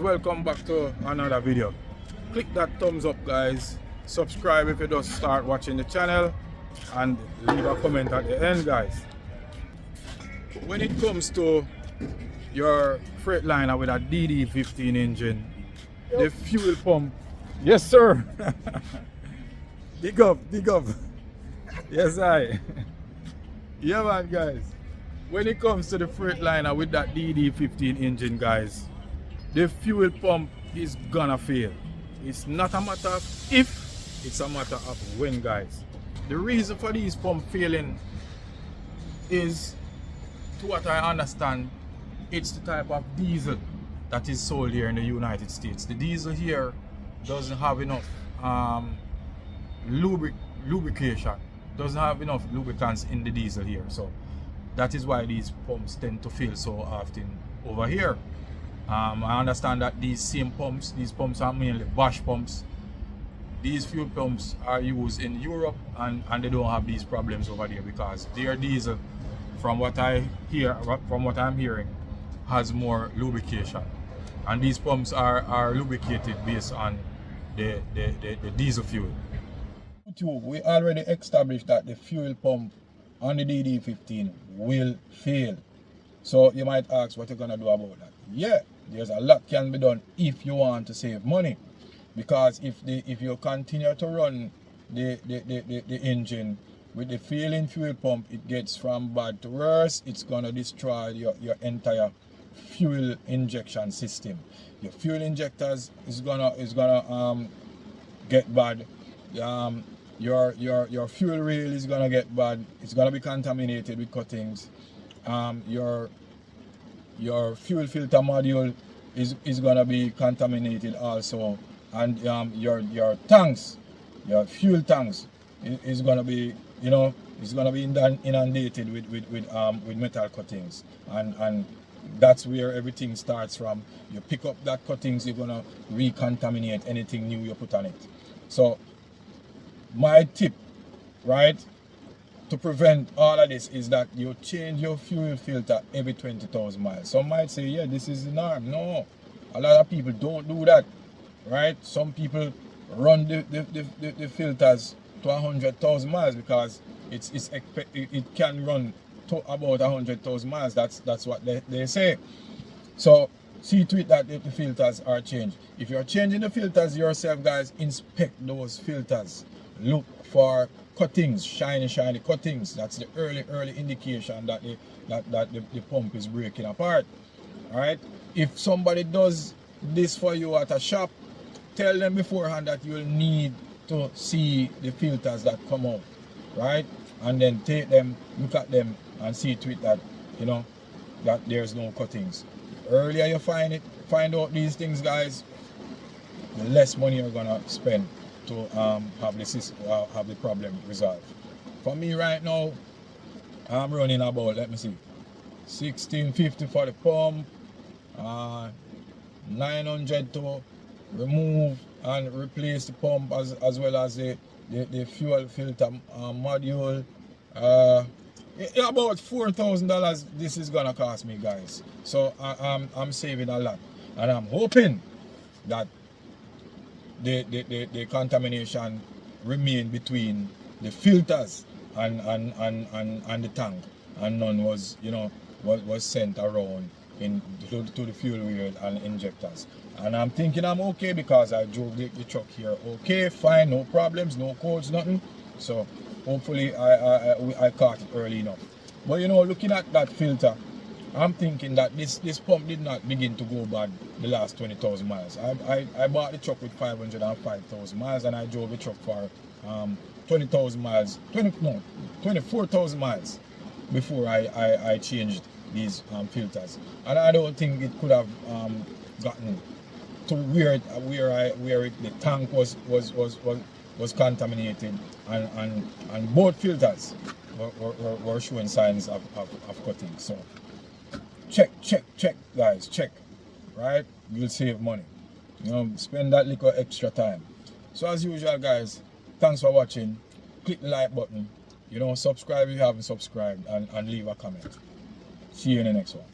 welcome back to another video. Click that thumbs up, guys. Subscribe if you just start watching the channel, and leave a comment at the end, guys. When it comes to your Freightliner with a DD15 engine, the fuel pump, yes sir. dig up. Yes I. Yeah man, guys. When it comes to the Freightliner with that DD15 engine, guys, the fuel pump is gonna fail. It's not a matter of if, it's a matter of when, guys. The reason for these pumps failing is, to what I understand, it's the type of diesel that is sold here in the United States. The diesel here doesn't have enough lubrication, doesn't have enough lubricants in the diesel here. So that is why these pumps tend to fail so often over here. I understand that these pumps are mainly Bosch pumps. These fuel pumps are used in Europe, and they don't have these problems over there because their diesel, from what I'm hearing, has more lubrication. And these pumps are lubricated based on the diesel fuel. We already established that the fuel pump on the DD15 will fail. So you might ask, what you're gonna do about that? Yeah, there's a lot can be done if you want to save money, because if you continue to run the engine with the failing fuel pump, it gets from bad to worse. It's gonna destroy your entire fuel injection system. Your fuel injectors is gonna get bad. Your fuel rail is gonna get bad. It's gonna be contaminated with cuttings. Your fuel filter module is gonna be contaminated also, and your tanks, your fuel tanks is gonna be, it's gonna be inundated with metal cuttings, and that's where everything starts from. You pick up that cuttings, you're gonna recontaminate anything new you put on it. So my tip, right, to prevent all of this is that you change your fuel filter every 20,000 miles. Some might say, yeah, this is the norm. No, a lot of people don't do that, right? Some people run the filters to 100,000 miles because it can run to about 100,000 miles. That's what they say. So see to it that the filters are changed. If you're changing the filters yourself, guys, inspect those filters. Look for cuttings, shiny cuttings. That's the early indication that the pump is breaking apart. All right, if somebody does this for you at a shop, tell them beforehand that you'll need to see the filters that come out, right? And then take them, look at them, and see to it that that there's no cuttings. The earlier you find out these things, guys, the less money you're gonna spend to have the problem resolved. For me right now, I'm running about, let me see, 1650 for the pump, 900 to remove and replace the pump, as well as the fuel filter module. About $4,000 this is gonna cost me, guys. So I'm saving a lot, and I'm hoping that the contamination remain between the filters and the tank, and none was was sent around to the fuel wheel and injectors. And I'm thinking I'm okay because I drove the truck here okay, fine, no problems, no codes, nothing. So hopefully I caught it early enough. But looking at that filter, I'm thinking that this pump did not begin to go bad the last 20,000 miles. I bought the truck with 505,000 miles, and I drove the truck for 20,000 miles, 24,000 miles before I changed these filters. And I don't think it could have gotten to where the tank was contaminated, and both filters were showing signs of cutting. So check, guys, check, right? You'll save money. Spend that little extra time. So as usual, guys, thanks for watching. Click the like button, subscribe if you haven't subscribed, and leave a comment. See you in the next one.